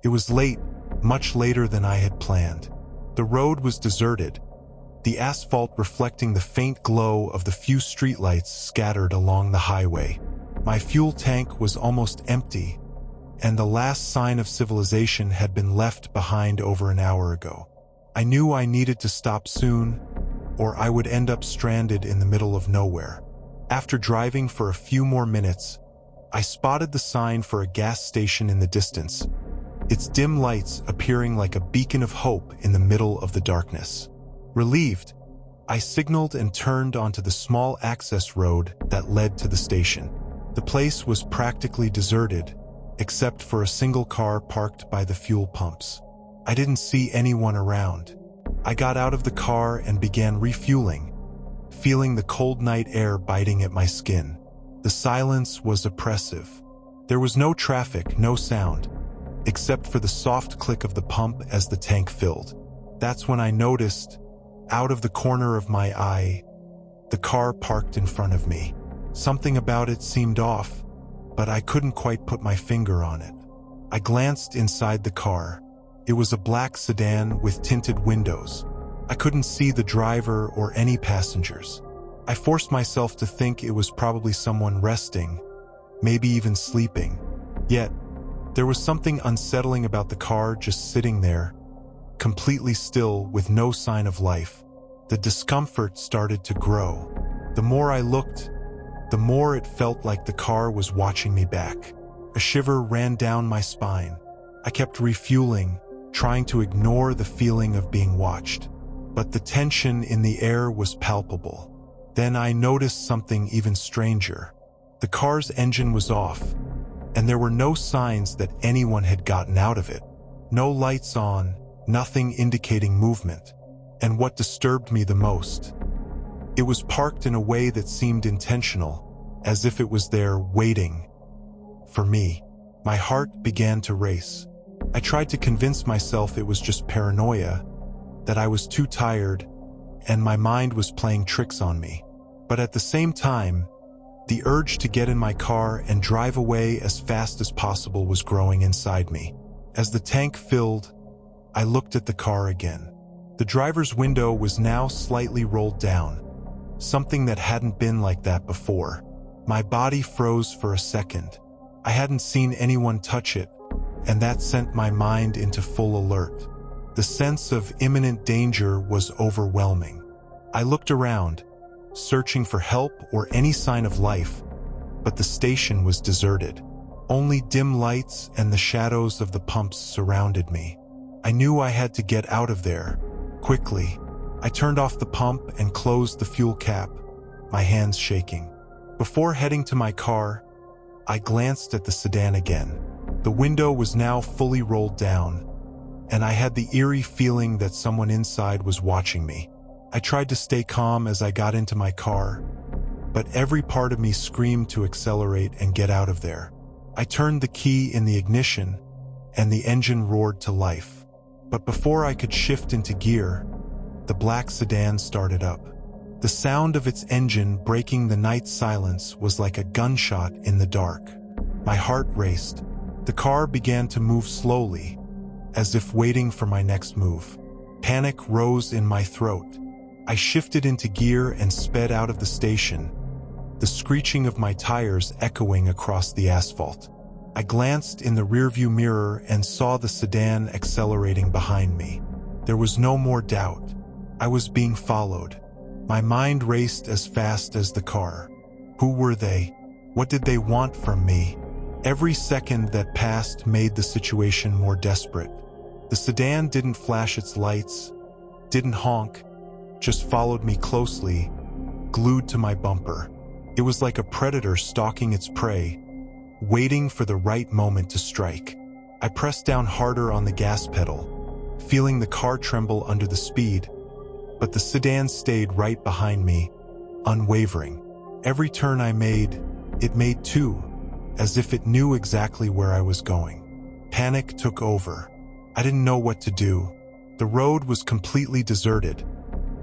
It was late, much later than I had planned. The road was deserted, the asphalt reflecting the faint glow of the few streetlights scattered along the highway. My fuel tank was almost empty, and the last sign of civilization had been left behind over an hour ago. I knew I needed to stop soon, or I would end up stranded in the middle of nowhere. After driving for a few more minutes, I spotted the sign for a gas station in the distance, its dim lights appearing like a beacon of hope in the middle of the darkness. Relieved, I signaled and turned onto the small access road that led to the station. The place was practically deserted, except for a single car parked by the fuel pumps. I didn't see anyone around. I got out of the car and began refueling, feeling the cold night air biting at my skin. The silence was oppressive. There was no traffic, no sound, except for the soft click of the pump as the tank filled. That's when I noticed, out of the corner of my eye, the car parked in front of me. Something about it seemed off, but I couldn't quite put my finger on it. I glanced inside the car. It was a black sedan with tinted windows. I couldn't see the driver or any passengers. I forced myself to think it was probably someone resting, maybe even sleeping. Yet, there was something unsettling about the car just sitting there, completely still with no sign of life. The discomfort started to grow. The more I looked, the more it felt like the car was watching me back. A shiver ran down my spine. I kept refueling, trying to ignore the feeling of being watched. But the tension in the air was palpable. Then I noticed something even stranger. The car's engine was off, and there were no signs that anyone had gotten out of it. No lights on, nothing indicating movement. And what disturbed me the most, it was parked in a way that seemed intentional, as if it was there waiting for me. My heart began to race. I tried to convince myself it was just paranoia, that I was too tired, and my mind was playing tricks on me. But at the same time, the urge to get in my car and drive away as fast as possible was growing inside me. As the tank filled, I looked at the car again. The driver's window was now slightly rolled down, something that hadn't been like that before. My body froze for a second. I hadn't seen anyone touch it, and that sent my mind into full alert. The sense of imminent danger was overwhelming. I looked around, searching for help or any sign of life, but the station was deserted. Only dim lights and the shadows of the pumps surrounded me. I knew I had to get out of there, quickly. I turned off the pump and closed the fuel cap, my hands shaking. Before heading to my car, I glanced at the sedan again. The window was now fully rolled down, and I had the eerie feeling that someone inside was watching me. I tried to stay calm as I got into my car, but every part of me screamed to accelerate and get out of there. I turned the key in the ignition, and the engine roared to life. But before I could shift into gear, the black sedan started up. The sound of its engine breaking the night silence was like a gunshot in the dark. My heart raced. The car began to move slowly, as if waiting for my next move. Panic rose in my throat. I shifted into gear and sped out of the station, the screeching of my tires echoing across the asphalt. I glanced in the rearview mirror and saw the sedan accelerating behind me. There was no more doubt. I was being followed. My mind raced as fast as the car. Who were they? What did they want from me? Every second that passed made the situation more desperate. The sedan didn't flash its lights, didn't honk, just followed me closely, glued to my bumper. It was like a predator stalking its prey, waiting for the right moment to strike. I pressed down harder on the gas pedal, feeling the car tremble under the speed, but the sedan stayed right behind me, unwavering. Every turn I made, it made too, as if it knew exactly where I was going. Panic took over. I didn't know what to do. The road was completely deserted,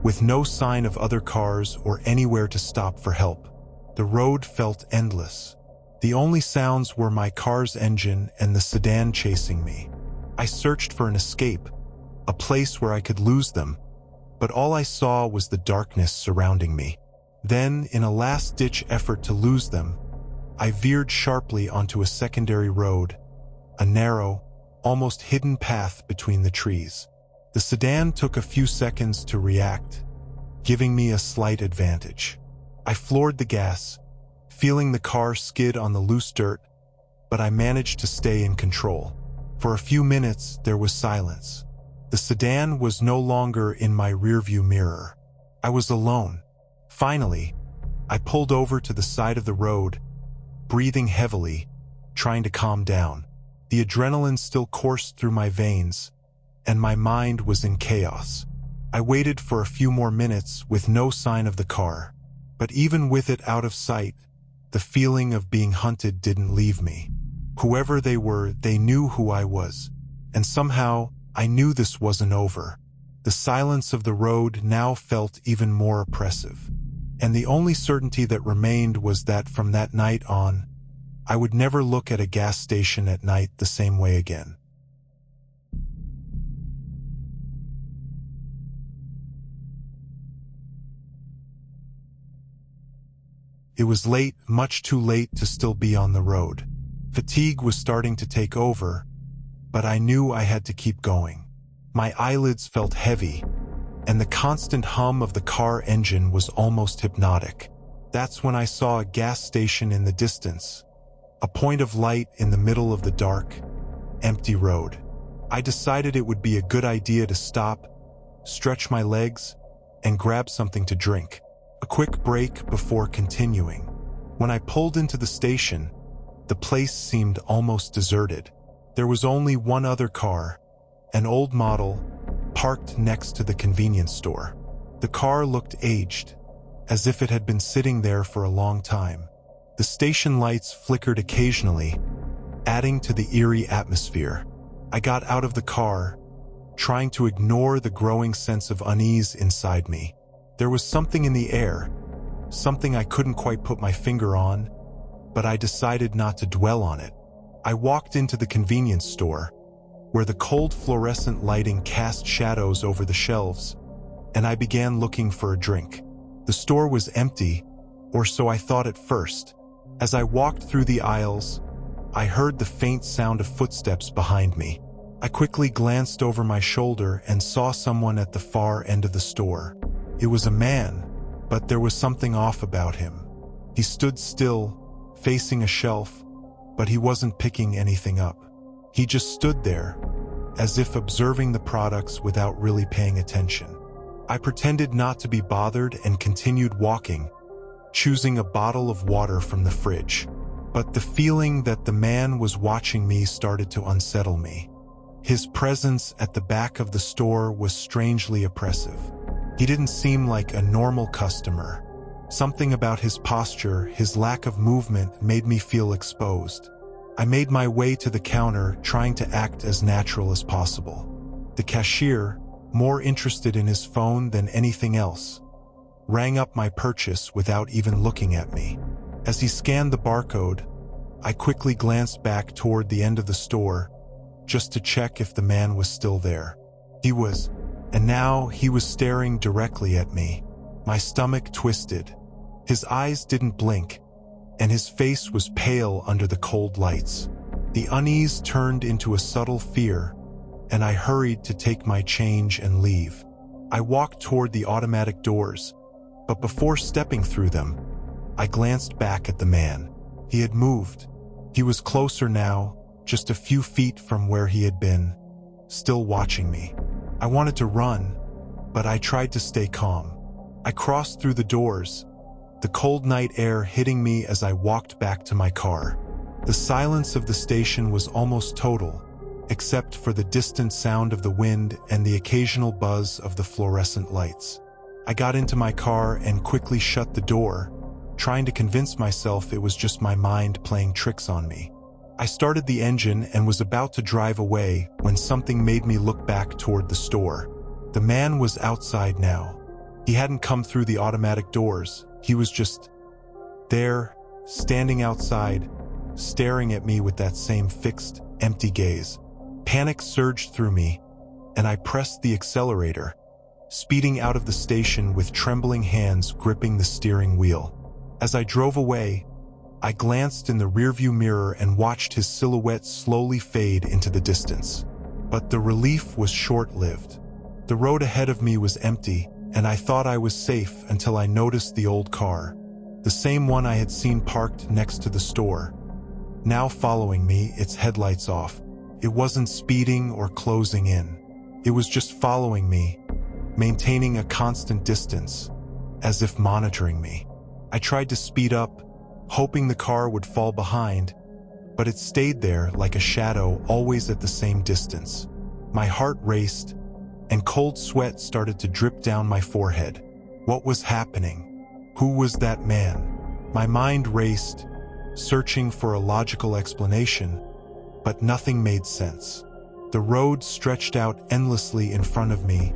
with no sign of other cars or anywhere to stop for help. The road felt endless. The only sounds were my car's engine and the sedan chasing me. I searched for an escape, a place where I could lose them, but all I saw was the darkness surrounding me. Then, in a last-ditch effort to lose them, I veered sharply onto a secondary road, a narrow, almost hidden path between the trees. The sedan took a few seconds to react, giving me a slight advantage. I floored the gas, feeling the car skid on the loose dirt, but I managed to stay in control. For a few minutes, there was silence. The sedan was no longer in my rearview mirror. I was alone. Finally, I pulled over to the side of the road, breathing heavily, trying to calm down. The adrenaline still coursed through my veins, and my mind was in chaos. I waited for a few more minutes with no sign of the car, but even with it out of sight, the feeling of being hunted didn't leave me. Whoever they were, they knew who I was, and somehow I knew this wasn't over. The silence of the road now felt even more oppressive, and the only certainty that remained was that from that night on, I would never look at a gas station at night the same way again. It was late, much too late to still be on the road. Fatigue was starting to take over, but I knew I had to keep going. My eyelids felt heavy, and the constant hum of the car engine was almost hypnotic. That's when I saw a gas station in the distance, a point of light in the middle of the dark, empty road. I decided it would be a good idea to stop, stretch my legs, and grab something to drink. A quick break before continuing. When I pulled into the station, the place seemed almost deserted. There was only one other car, an old model, parked next to the convenience store. The car looked aged, as if it had been sitting there for a long time. The station lights flickered occasionally, adding to the eerie atmosphere. I got out of the car, trying to ignore the growing sense of unease inside me. There was something in the air, something I couldn't quite put my finger on, but I decided not to dwell on it. I walked into the convenience store, where the cold fluorescent lighting cast shadows over the shelves, and I began looking for a drink. The store was empty, or so I thought at first. As I walked through the aisles, I heard the faint sound of footsteps behind me. I quickly glanced over my shoulder and saw someone at the far end of the store. It was a man, but there was something off about him. He stood still, facing a shelf, but he wasn't picking anything up. He just stood there, as if observing the products without really paying attention. I pretended not to be bothered and continued walking, choosing a bottle of water from the fridge. But the feeling that the man was watching me started to unsettle me. His presence at the back of the store was strangely oppressive. He didn't seem like a normal customer. Something about his posture, his lack of movement, made me feel exposed. I made my way to the counter, trying to act as natural as possible. The cashier, more interested in his phone than anything else, rang up my purchase without even looking at me. As he scanned the barcode, I quickly glanced back toward the end of the store, just to check if the man was still there. He was, and now he was staring directly at me. My stomach twisted. His eyes didn't blink, and his face was pale under the cold lights. The unease turned into a subtle fear, and I hurried to take my change and leave. I walked toward the automatic doors, but before stepping through them, I glanced back at the man. He had moved. He was closer now, just a few feet from where he had been, still watching me. I wanted to run, but I tried to stay calm. I crossed through the doors, the cold night air hitting me as I walked back to my car. The silence of the station was almost total, except for the distant sound of the wind and the occasional buzz of the fluorescent lights. I got into my car and quickly shut the door, trying to convince myself it was just my mind playing tricks on me. I started the engine and was about to drive away when something made me look back toward the store. The man was outside now. He hadn't come through the automatic doors. He was just there, standing outside, staring at me with that same fixed, empty gaze. Panic surged through me, and I pressed the accelerator, speeding out of the station with trembling hands gripping the steering wheel. As I drove away, I glanced in the rearview mirror and watched his silhouette slowly fade into the distance. But the relief was short-lived. The road ahead of me was empty, and I thought I was safe until I noticed the old car, the same one I had seen parked next to the store, now following me, its headlights off. It wasn't speeding or closing in. It was just following me, maintaining a constant distance, as if monitoring me. I tried to speed up, hoping the car would fall behind, but it stayed there like a shadow, always at the same distance. My heart raced, and cold sweat started to drip down my forehead. What was happening? Who was that man? My mind raced, searching for a logical explanation, but nothing made sense. The road stretched out endlessly in front of me,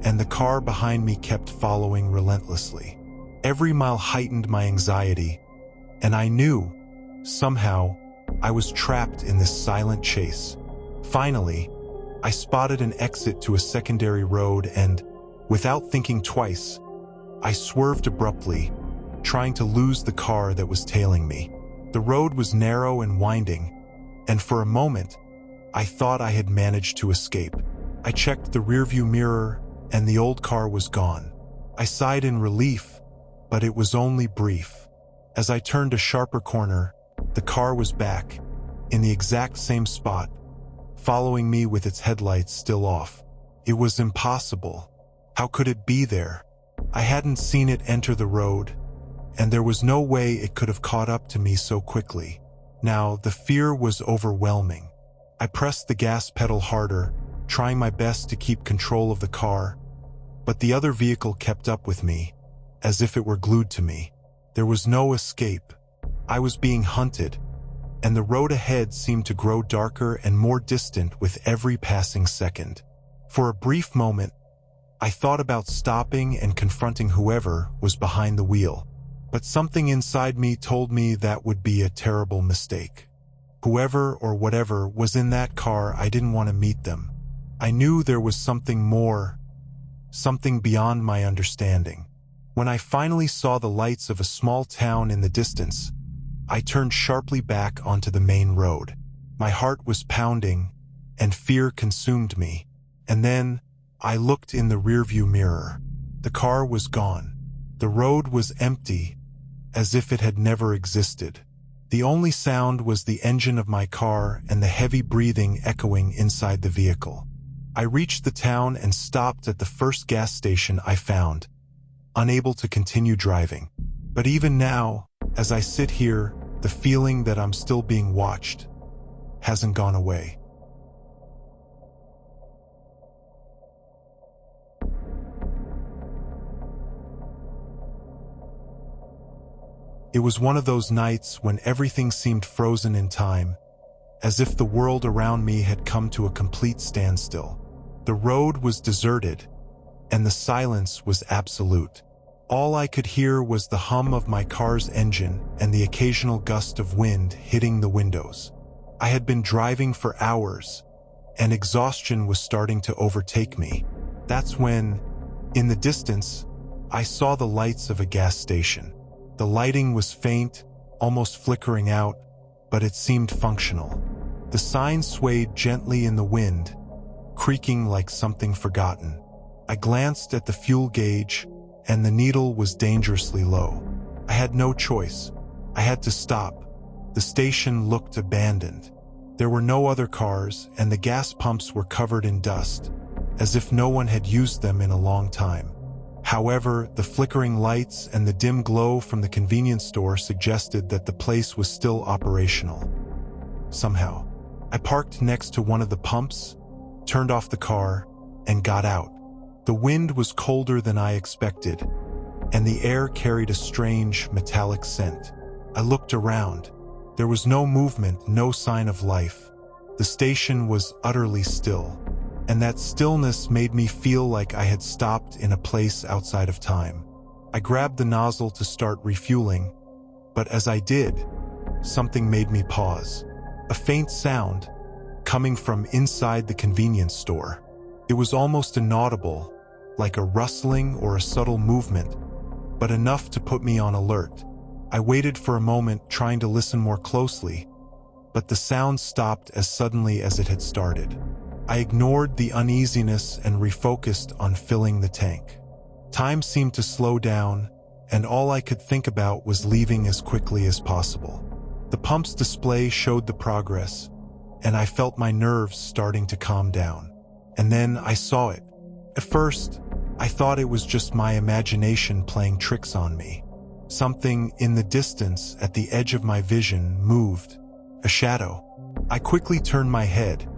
and the car behind me kept following relentlessly. Every mile heightened my anxiety, and I knew, somehow, I was trapped in this silent chase. Finally, I spotted an exit to a secondary road and, without thinking twice, I swerved abruptly, trying to lose the car that was tailing me. The road was narrow and winding, and for a moment, I thought I had managed to escape. I checked the rearview mirror, and the old car was gone. I sighed in relief, but it was only brief. As I turned a sharper corner, the car was back, in the exact same spot, following me with its headlights still off. It was impossible. How could it be there? I hadn't seen it enter the road, and there was no way it could have caught up to me so quickly. Now, the fear was overwhelming. I pressed the gas pedal harder, trying my best to keep control of the car, but the other vehicle kept up with me, as if it were glued to me. There was no escape. I was being hunted, and the road ahead seemed to grow darker and more distant with every passing second. For a brief moment, I thought about stopping and confronting whoever was behind the wheel, but something inside me told me that would be a terrible mistake. Whoever or whatever was in that car, I didn't want to meet them. I knew there was something more, something beyond my understanding. When I finally saw the lights of a small town in the distance, I turned sharply back onto the main road. My heart was pounding, and fear consumed me. And then, I looked in the rearview mirror. The car was gone. The road was empty, as if it had never existed. The only sound was the engine of my car and the heavy breathing echoing inside the vehicle. I reached the town and stopped at the first gas station I found, unable to continue driving. But even now, as I sit here, the feeling that I'm still being watched hasn't gone away. It was one of those nights when everything seemed frozen in time, as if the world around me had come to a complete standstill. The road was deserted, and the silence was absolute. All I could hear was the hum of my car's engine and the occasional gust of wind hitting the windows. I had been driving for hours, and exhaustion was starting to overtake me. That's when, in the distance, I saw the lights of a gas station. The lighting was faint, almost flickering out, but it seemed functional. The sign swayed gently in the wind, creaking like something forgotten. I glanced at the fuel gauge, and the needle was dangerously low. I had no choice. I had to stop. The station looked abandoned. There were no other cars, and the gas pumps were covered in dust, as if no one had used them in a long time. However, the flickering lights and the dim glow from the convenience store suggested that the place was still operational. Somehow, I parked next to one of the pumps, turned off the car, and got out. The wind was colder than I expected, and the air carried a strange, metallic scent. I looked around. There was no movement, no sign of life. The station was utterly still, and that stillness made me feel like I had stopped in a place outside of time. I grabbed the nozzle to start refueling, but as I did, something made me pause. A faint sound, coming from inside the convenience store. It was almost inaudible, like a rustling or a subtle movement, but enough to put me on alert. I waited for a moment, trying to listen more closely, but the sound stopped as suddenly as it had started. I ignored the uneasiness and refocused on filling the tank. Time seemed to slow down, and all I could think about was leaving as quickly as possible. The pump's display showed the progress, and I felt my nerves starting to calm down. And then I saw it. At first, I thought it was just my imagination playing tricks on me. Something in the distance at the edge of my vision moved, a shadow. I quickly turned my head,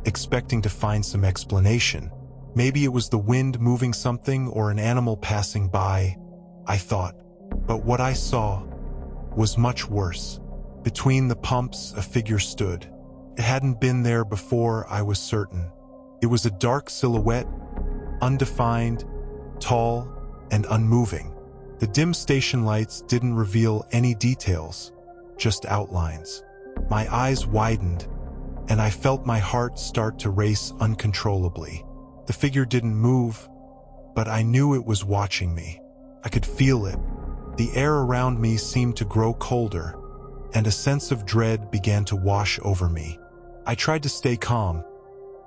expecting to find some explanation. Maybe it was the wind moving something or an animal passing by, I thought. But what I saw was much worse. Between the pumps, a figure stood. It hadn't been there before, I was certain. It was a dark silhouette, undefined, tall, and unmoving. The dim station lights didn't reveal any details, just outlines. My eyes widened, and I felt my heart start to race uncontrollably. The figure didn't move, but I knew it was watching me. I could feel it. The air around me seemed to grow colder, and a sense of dread began to wash over me. I tried to stay calm,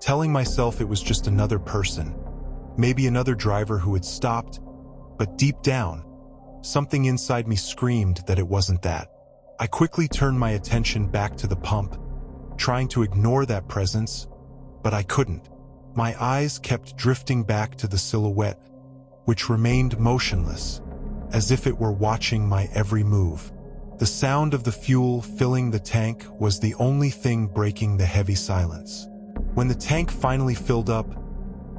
telling myself it was just another person, maybe another driver who had stopped, but deep down, something inside me screamed that it wasn't that. I quickly turned my attention back to the pump, trying to ignore that presence, but I couldn't. My eyes kept drifting back to the silhouette, which remained motionless, as if it were watching my every move. The sound of the fuel filling the tank was the only thing breaking the heavy silence. When the tank finally filled up,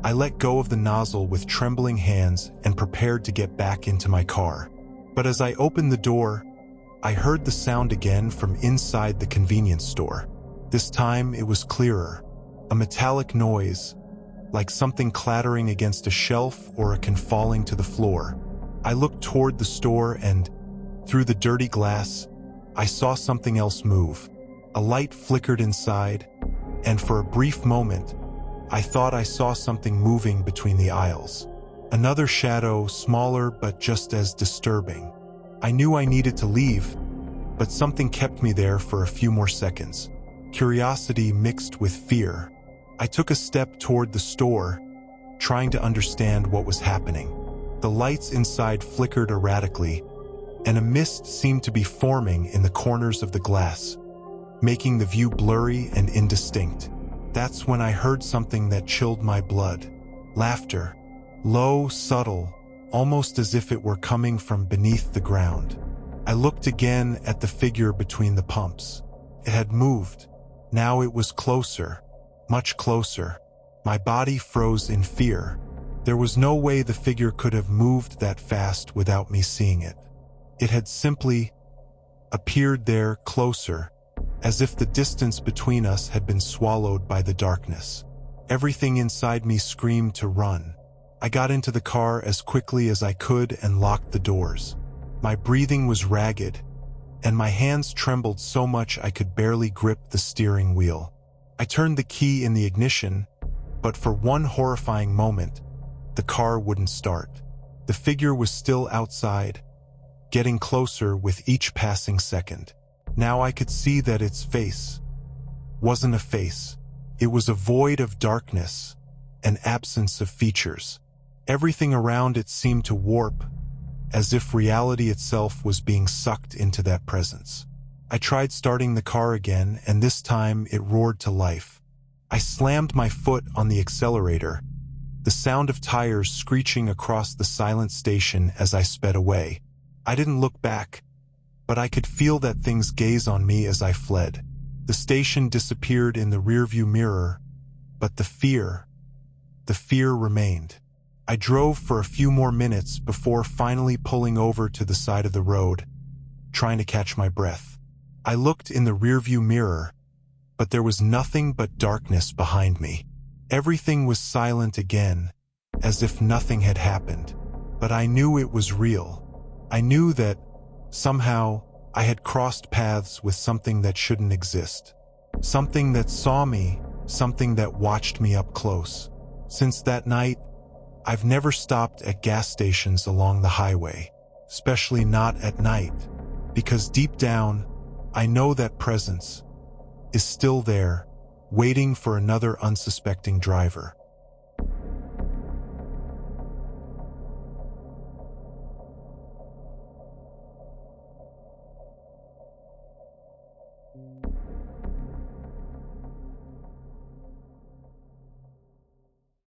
I let go of the nozzle with trembling hands and prepared to get back into my car. But as I opened the door, I heard the sound again from inside the convenience store. This time it was clearer, a metallic noise, like something clattering against a shelf or a can falling to the floor. I looked toward the store and, through the dirty glass, I saw something else move. A light flickered inside, and for a brief moment, I thought I saw something moving between the aisles. Another shadow, smaller but just as disturbing. I knew I needed to leave, but something kept me there for a few more seconds. Curiosity mixed with fear. I took a step toward the store, trying to understand what was happening. The lights inside flickered erratically, and a mist seemed to be forming in the corners of the glass, making the view blurry and indistinct. That's when I heard something that chilled my blood. Laughter. Low, subtle, almost as if it were coming from beneath the ground. I looked again at the figure between the pumps. It had moved. Now it was closer, much closer. My body froze in fear. There was no way the figure could have moved that fast without me seeing it. It had simply appeared there, closer, as if the distance between us had been swallowed by the darkness. Everything inside me screamed to run. I got into the car as quickly as I could and locked the doors. My breathing was ragged, and my hands trembled so much I could barely grip the steering wheel. I turned the key in the ignition, but for one horrifying moment, the car wouldn't start. The figure was still outside, getting closer with each passing second. Now I could see that its face wasn't a face. It was a void of darkness, an absence of features. Everything around it seemed to warp, as if reality itself was being sucked into that presence. I tried starting the car again, and this time it roared to life. I slammed my foot on the accelerator, the sound of tires screeching across the silent station as I sped away. I didn't look back, but I could feel that thing's gaze on me as I fled. The station disappeared in the rearview mirror, but the fear remained. I drove for a few more minutes before finally pulling over to the side of the road, trying to catch my breath. I looked in the rearview mirror, but there was nothing but darkness behind me. Everything was silent again, as if nothing had happened. But I knew it was real. I knew that, somehow, I had crossed paths with something that shouldn't exist. Something that saw me something that watched me up close. Since that night, I've never stopped at gas stations along the highway, especially not at night, because deep down, I know that presence is still there, waiting for another unsuspecting driver.